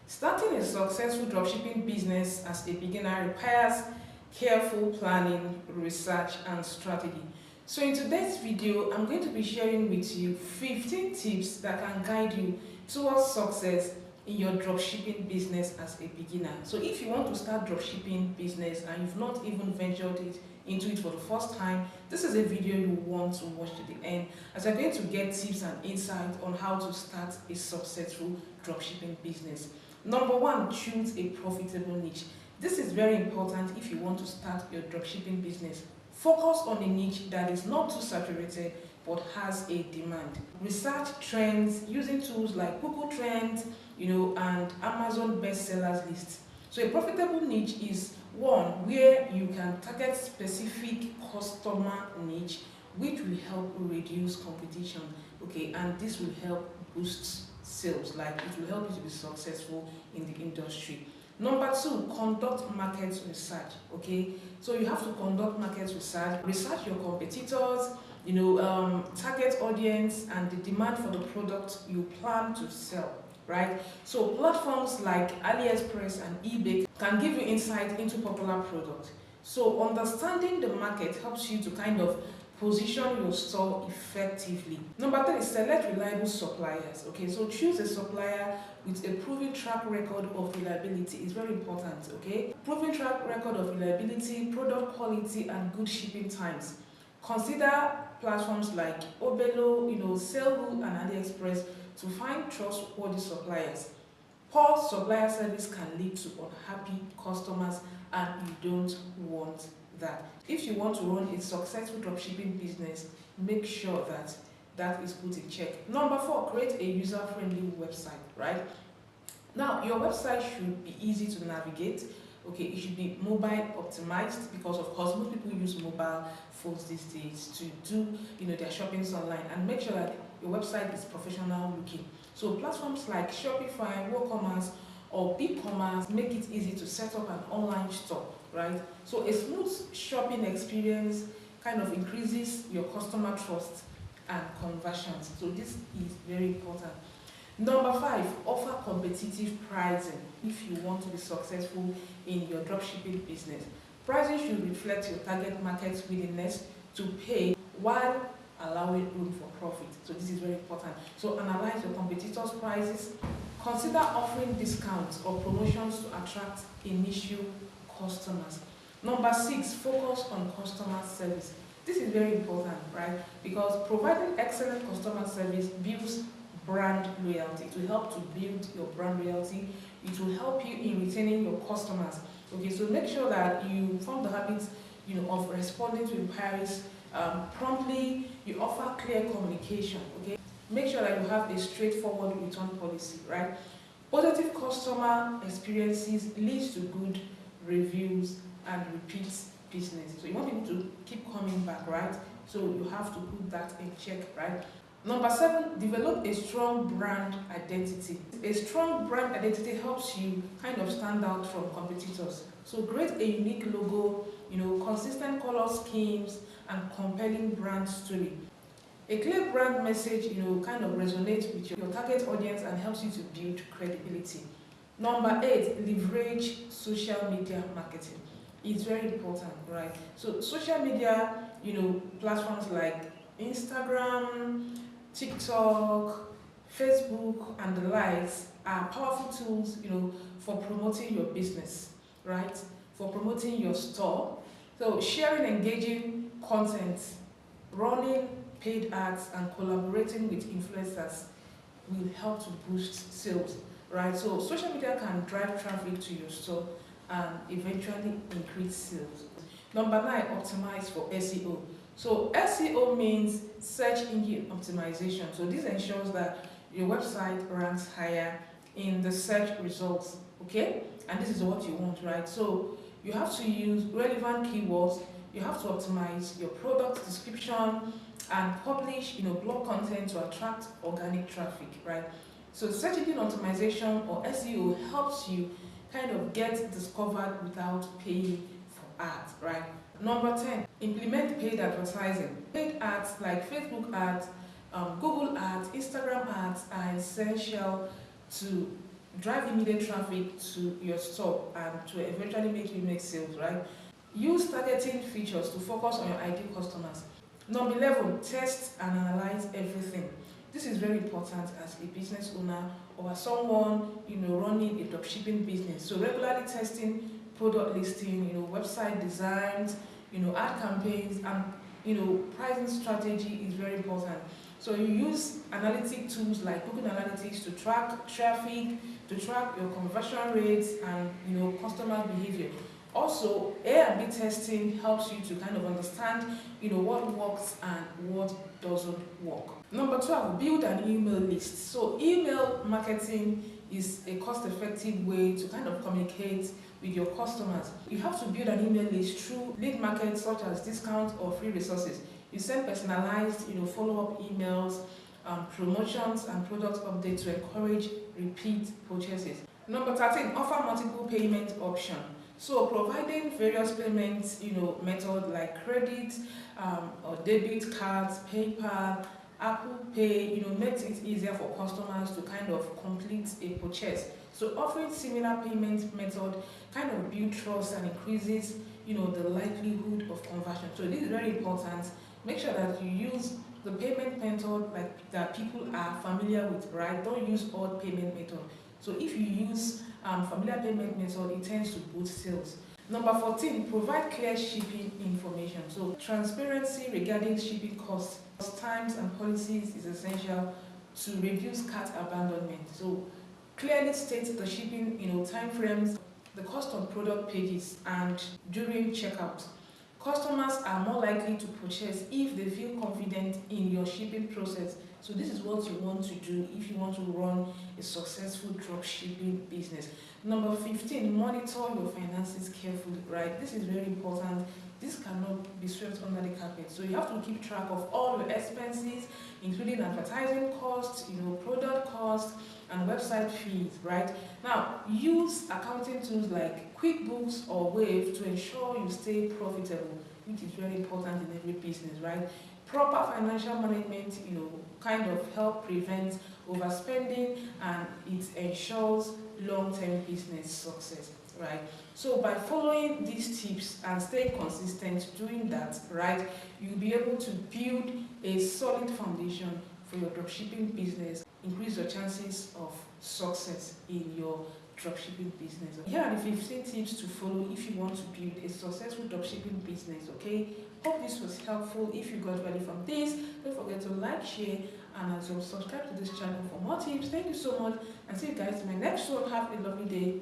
Starting a successful dropshipping business as a beginner requires careful planning, research, and strategy. So in today's video, I'm going to be sharing with you 15 tips that can guide you towards success in your dropshipping business as a beginner. So if you want to start dropshipping business and you've not even ventured into it for the first time, this is a video you want to watch to the end, as I'm going to get tips and insight on how to start a successful dropshipping business. Number one, choose a profitable niche. This is very important if you want to start your dropshipping business. Focus on a niche that is not too saturated but has a demand. Research trends using tools like Google Trends, and Amazon bestsellers list. So a profitable niche is one where you can target specific customer niche, which will help reduce competition, and this will help boost sales, like it will help you to be successful in the industry. Number two, conduct market research. So you have to conduct market research your competitors, target audience and the demand for the product you plan to sell, right? So platforms like AliExpress and eBay can give you insight into popular products. So understanding the market helps you to kind of position your store effectively. Number three, select reliable suppliers. So choose a supplier with a proven track record of reliability. It's very important. Proven track record of reliability, product quality, and good shipping times. Consider platforms like Obelo, Sellable, and AliExpress to find trustworthy suppliers. Poor supplier service can lead to unhappy customers, and you don't want that. If you want to run a successful dropshipping business, make sure that that is put in check. Number four, create a user-friendly website, right? Now, your website should be easy to navigate. It should be mobile optimized, because of course most people use mobile phones these days to do their shoppings online, and make sure that your website is professional looking. So platforms like Shopify, WooCommerce, or BigCommerce make it easy to set up an online store, right? So a smooth shopping experience kind of increases your customer trust and conversions. So this is very important. Number five, offer competitive pricing if you want to be successful in your dropshipping business. Pricing should reflect your target market's willingness to pay while allowing room for profit. So this is very important. So analyze your competitors' prices. Consider offering discounts or promotions to attract initial customers. Number six, focus on customer service. This is very important, right? Because providing excellent customer service builds brand loyalty. It will help to build your brand loyalty. It will help you in retaining your customers. So make sure that you form the habit, of responding to inquiries promptly. You offer clear communication. Make sure that you have a straightforward return policy, right? Positive customer experiences leads to good reviews and repeat business. So you want people to keep coming back, right? So you have to put that in check, right? Number seven, develop a strong brand identity. A strong brand identity helps you kind of stand out from competitors. So create a unique logo, consistent color schemes, and compelling brand story. A clear brand message, kind of resonates with your target audience and helps you to build credibility. Number eight, leverage social media marketing. It's very important, right? So social media, platforms like Instagram, TikTok, Facebook, and the likes are powerful tools, for promoting your business, right? For promoting your store. So sharing engaging content, running paid ads, and collaborating with influencers will help to boost sales, right? So social media can drive traffic to your store and eventually increase sales. Number nine, optimize for SEO. So SEO means search engine optimization. So this ensures that your website ranks higher in the search results, and this is what you want, right? So you have to use relevant keywords. You have to optimize your product description and publish blog content to attract organic traffic, right? So search engine optimization, or SEO, helps you kind of get discovered without paying for ads, right? Number 10, implement paid advertising. Paid ads like Facebook ads, Google ads, Instagram ads are essential to drive immediate traffic to your store and to eventually make you make sales, right? Use targeting features to focus on your ideal customers. Number 11, test and analyze everything. This is very important as a business owner or as someone running a dropshipping business. So regularly testing product listing, website designs, ad campaigns, and pricing strategy is very important. So you use analytic tools like Google Analytics to track traffic, to track your conversion rates and customer behavior. Also, A and B testing helps you to kind of understand what works and what doesn't work. Number 12, build an email list. So email marketing is a cost-effective way to kind of communicate with your customers. You have to build an email list through lead markets such as discounts or free resources. You send personalized follow-up emails, promotions and product updates to encourage repeat purchases. Number 13, offer multiple payment options. So providing various payments method like credit or debit cards, PayPal, Apple Pay makes it easier for customers to kind of complete a purchase. So offering similar payment method kind of build trust and increases the likelihood of conversion. So this is very important. Make sure that you use the payment method like that people are familiar with, right? Don't use odd payment method. So if you use familiar payment method, it tends to boost sales. Number 14, provide clear shipping information. So transparency regarding shipping costs, times and policies is essential to reduce cart abandonment. So clearly state the shipping time frames, the cost on product pages and during checkout. Customers are more likely to purchase if they feel confident in your shipping process. So this is what you want to do if you want to run a successful dropshipping business. Number 15, monitor your finances carefully, right? This is very important. This cannot be swept under the carpet. So you have to keep track of all your expenses, including advertising costs, product costs, and website fees, right? Now, use accounting tools like QuickBooks or Wave to ensure you stay profitable, which is very important in every business, right? Proper financial management, kind of help prevent overspending and it ensures long-term business success, right? So by following these tips and staying consistent doing that, right, you'll be able to build a solid foundation for your dropshipping business, increase your chances of success in your dropshipping business. Here are the 15 tips to follow if you want to build a successful dropshipping business, okay? Hope this was helpful. If you got value from this, don't forget to like, share, and as well subscribe to this channel for more tips. Thank you so much and see you guys in my next one. Have a lovely day.